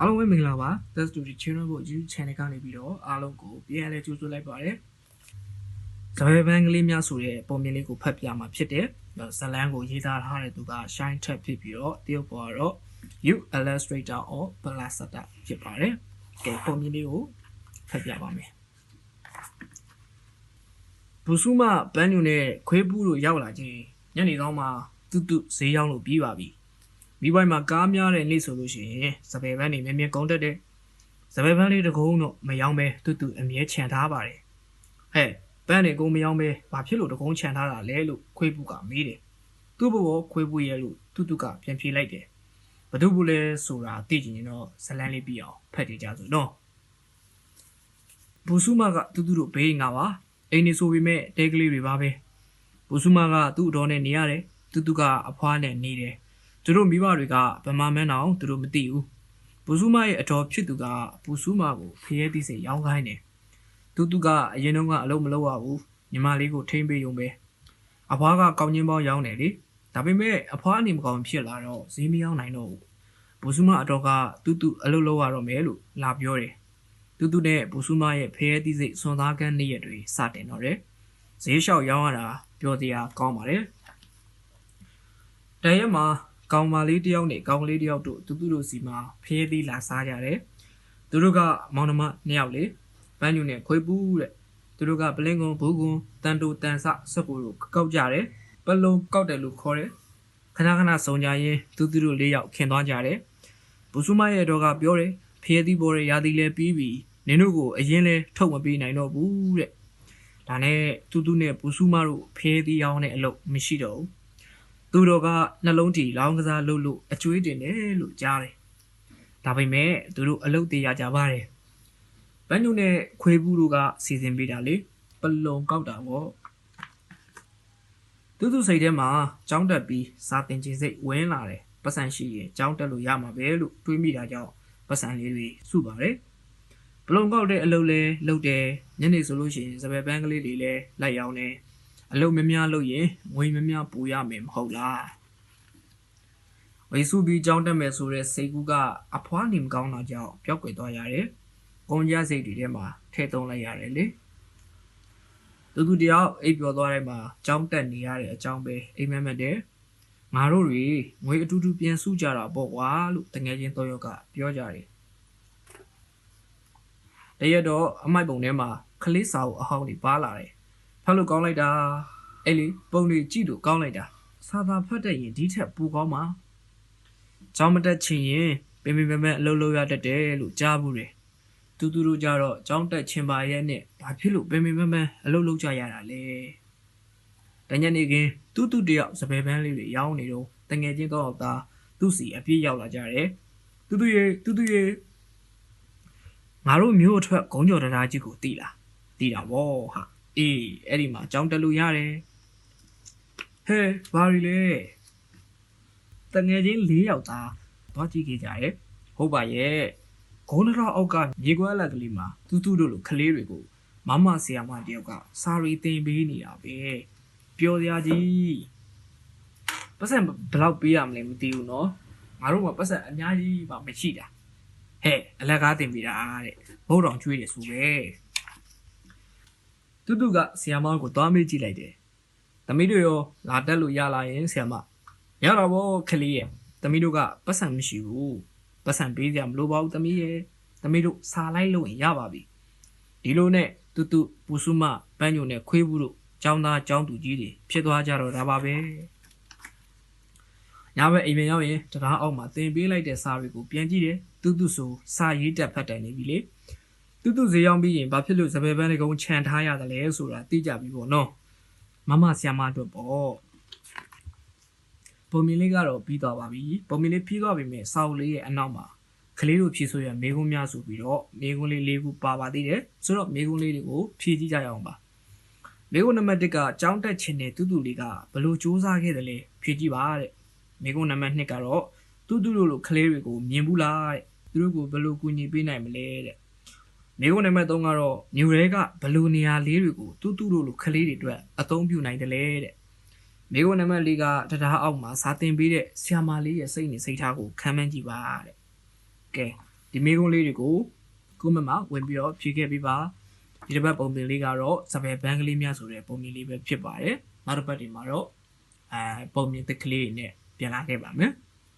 အားလုံးပဲမင်္ဂလာပါ Test to the channel ကို YouTube channel ကနေပြီးတော့အားလုံးကိုပြန်လဲကြိုးဆိုလိုက်ပါတယ်။စပယ်ပန်းကလေးများဆိုတဲ့ပုံမြင်လေးကိုဖတ်ပြမှာဖြစ်တယ်။ဇလန်းကိုရေးသားထားတဲ့သူက Shine Tab ဖြစ်ပြီးတော့တရုတ်ပေါ်တော့ You Illustrator or Blastata ဖြစ်ပါတယ်။ကဲပုံမြင်လေးကိုဖတ်ပြပါမယ်။ဘူစုမဘန်းညူနဲ့ခွေးပူးတို့ရောက်လာခြင်းညနေကောင်းမှာတူတူဈေးရောက်လို့ပြီးပါပြီ။မိဘမှာကားများတဲ့နေ့ဆိုလို့ရှိရင်စပယ်ပန်းနေမြဲမြဲကုန်းတက်တဲ့စပယ်ပန်းလေးတကုန်းတော့မယောင်းပဲတူတူအမြဲခြံထားပါတယ်ဟဲ့ပန်းနေကုန်းမယောင်းပဲဘာဖြစ်လို့တကုန်းခြံထားတာလဲလို့ခွေးပူကမေးတယ်သူ့ဘောခွေးပူရဲ့လို့တူတူကပြန်ဖြေလိုက်တယ်ဘသူဘူးလဲဆိုတာသိချင်ရင်တော့ဇလန်းလေးပြီးအောင်ဖတ်ကြကြစို့နော်ဘူစုမကတူတူတို့ဘေးငါပါအိမ်နေဆိုပေမဲ့တဲကလေးတွေပါပဲဘူစုမကသူ့အတော်နဲ့နေရတယ်တူတူကအဖွားနဲ့နေတယ်သူတို့မိဘတွေကဗမာမန်းအောင်သူတို့မသိဘူးဘူစုမရဲ့အတော်ဖြစ်သူကဘူစုမကိုဖျဲသိစိတ်ရောင်းခိုင်းတယ်တူတူကအရင်တော့ကအလုံးမလုပ်ရဘူးညီမလေးကိုထိမ့်ပေးရုံပဲအဖွားကကောင်းချင်းပေါင်းရောင်းတယ်လေဒါပေမဲ့အဖွားအနေမကောင်းဖြစ်လာတော့ဈေးမရောင်းနိုင်တော့ဘူးဘူစုမအတော်ကတူတူအလုပ်လုပ်ရတော့မယ်လို့လာပြောတယ်တူတူနဲ့ဘူစုမရဲ့ဖျဲသိစိတ်စွန်သားကန်းနေ့ရက်တွေစတင်တော့တယ်ဈေးလျှောက်ရောင်းရတာပြောစရာကောင်းပါတယ်တရက်မှာကောင်မလေးတယောက်နဲ့ကောင်ကလေးတယောက်တို့တူတူတို့စီမှာဖျဲသီးလာစားကြတယ်။သူတို့ကမောင်နှမနှစ်ယောက်လေပန်းညူနဲ့ခွေးပူးတဲ့သူတို့ကပလင်းကုန်းဘူးကုန်းတန်တူတန်ဆစက်ကိုတို့ကောက်ကြတယ်ပလုံကောက်တယ်လို့ခေါ်တယ်ခဏခဏစုံကြရင်တူတူတို့လေးယောက်ခင်သွားကြတယ်ဘူစုမရဲ့တော့ကပြောတယ်ဖျဲသီးပေါ်တဲ့ရာသီလဲပြီးပြီနင်တို့ကိုအရင်လဲထုတ်မပေးနိုင်တော့ဘူးတဲ့ဒါနဲ့တူတူနဲ့ဘူစုမတို့ဖျဲသီးရောင်းတဲ့အလုပ်မရှိတော့ဘူးသူတို့ကနှလုံးတီလောင်းကစားလုပ်လို့အကျွေးတင်တယ်လို့ကြားတယ်။ဒါပေမဲ့သူတို့အလုပ်တည်ရကြပါတယ်။ဘန်းညူနဲ့ခွေးဘူးတို့ကစီစဉ်ပေးတာလေပလုံကောက်တာပေါ့။တူတူစိတ်ထဲမှာကြောင်းတက်ပြီးစာတင်ခြင်းစိတ်ဝင်းလာတယ်။ပတ်စံရှိရင်ကြောင်းတက်လို့ရမှာပဲလို့တွေးမိတာကြောင့်ပတ်စံလေးတွေစုပါတယ်။ပလုံကောက်တဲ့အလုပ်လဲလုပ်တယ်ညနေဆိုလို့ရှိရင်စပယ်ပန်းကလေးတွေလဲလိုက်ရောင်းတယ်။အလုံးမများလို့ရင်ငွေမများပူရမယ်မဟုတ်လားဝေစုပြီးကြောင်းတက်မယ်ဆိုတဲ့စိတ်ကူးကအဖွားနေမကောင်းတာကြောင့်ပျောက်ကွယ်သွားရတယ်ကုန်ကြစိတ်တွေထဲမှာထည့်သွင်းလိုက်ရတယ်လေတူတူတယောက်အိပ်ပျော်သွားတဲ့မှာကြောင်းတက်နေရတဲ့အကြောင်းပဲအိမ်မက်မက်တယ်ငါတို့တွေငွေအတူတူပြန်စုကြတာပေါ့ကွာလို့တငယ်ချင်းတော်ရောက်ကပြောကြတယ်တရက်တော့အမိုက်ပုံထဲမှာခလေးစာအုပ်အဟောင်းတွေပါလာတယ်ဖတ်လို့ကောင်းလိုက်တာအဲ့လေပုံတွေကြည့်လို့ကောင်းလိုက်တာစာသာဖတ်တဲ့ရင်ဒီထက်ပိုကောင်းမှာကျောင်းမတက်ချင်ရင်ပင်ပင်ပန်းပန်းအလုပ်လုပ်ရတတ်တယ်လို့ကြားဘူးတယ်တူတူတို့ကြတော့ကျောင်းတက်ချင်ပါရဲ့နဲ့ဘာဖြစ်လို့ပင်ပင်ပန်းပန်းအလုပ်လုပ်ကြရတာလဲတညနေခင်းတူတူတယောက်စပယ်ပန်းလေးတွေရောင်းနေတော့တငယ်ချင်းတော့သားသူ့စီအပြည့်ရောက်လာကြတယ်တူတူရေငါတို့မျိုးအထွက်ဂုံးကြော်တရားကြီးကိုတီးတာဗောဟာအေးအဲ့ဒီမှာကြောင်းတက်လို့ရတယ်ဟဲ့ဘာရီလဲတငယ်ချင်း၄ယောက်သားသွားကြည့်ခဲ့ကြရဲ့ဟုတ်ပါရဲ့ဂုံးတော်အောက်ကမြေကွက်လက်ကလေးမှာတူတူတို့လိုခလေးတွေကိုမမဆရာမတယောက်ကစာရီတင်ပေးနေတာပဲပျော်စရာကြီးပတ်စံဘယ်လောက်ပေးရမလဲမသိဘူးနော်ငါတို့ကပတ်စံအများကြီးပါမရှိတာဟဲ့အလက်ကားတင်ပေးတာတဲ့ဘုတ်တော်ကျွေးတယ်ဆိုပဲတူတူကဆီယာမကိုသွားမေးကြည့်လိုက်တယ်။သမီးတို့ရောလာတက်လို့ရလာရင်ဆီယာမရတော့ဘောခလေးရဲ့သမီးတို့ကပတ်စံမရှိဘူး။ပတ်စံပေးကြမလို့ပါဘူးသမီးရဲ့သမီးတို့စာလိုက်လို့ရင်ရပါပြီ။ဒီလိုနဲ့တူတူပူစုမပန်းညိုနဲ့ခွေးဘူးတို့ចောင်းသားចောင်းသူကြီးတွေဖြစ်သွားကြတော့ဒါပါပဲ။ညဘက်အိမ်ပြန်ရောက်ရင်တရားအောက်မှာတင်ပေးလိုက်တဲ့စာတွေကိုပြန်ကြည့်တယ်။တူတူဆိုစာရေးတက်ဖတ်တယ်နေပြီလေ။တူတူဈေးရောက်ပြီးရင်ဘာဖြစ်လို့စပယ်ပန်းလေးကုန်းခြံထားရတယ်လဲဆိုတာသိကြပြီပေါ့နော်မမဆရာမတို့ပေါ့ပုံမြင်လေးကတော့ပြီးသွားပါပြီပုံမြင်လေးပြီးသွားပြီမဲ့စာအုပ်လေးရဲ့အနောက်မှာကလေးတို့ဖြည့်ဆိုရမေကုန်းများဆိုပြီးတော့မေကုန်းလေး၄ခုပါပါသေးတယ်ဆိုတော့မေကုန်းလေးတွေကိုဖြည့်ကြည့်ကြရအောင်ပါမေကုန်းနံပါတ်1ကကြောင်းတက်ချင်တဲ့တူတူလေးကဘလို့စူးစမ်းခဲ့တယ်လဲဖြည့်ကြည့်ပါတဲ့မေကုန်းနံပါတ်2ကတော့တူတူတို့လိုကလေးတွေကိုမြင်ဘူးလားတဲ့သူတို့ကိုဘလို့ကူညီပေးနိုင်မလဲတဲ့မေကုန်းနံပါတ်3ကတော့မြို့ရဲကဘလူနေရာလေးတွေကိုတူတူတို့လိုခလေးတွေအတွက်အသုံးပြုနိုင်တယ်လေတဲ့မေကုန်းနံပါတ်4ကတရားအောက်မှာစာတင်ပေးတဲ့ဆရာမလေးရဲ့စိတ်နေစိတ်ထားကိုခံမှန်းကြည့်ပါတဲ့ကဲ ဒီမိကုန်းလေးတွေကိုကိုမမဝင်ပြီးတော့ဖြည့်ခဲ့ပြီးပါဒီတစ်ပတ်ပုံပြင်လေးကတော့စပယ်ဘန်းကလေးများဆိုတဲ့ပုံပြင်လေးပဲဖြစ်ပါတယ်နောက်တစ်ပတ်ဒီမှာတော့ပုံပြင်သစ်ကလေးတွေနဲ့ပြန်လာခဲ့ပါမယ်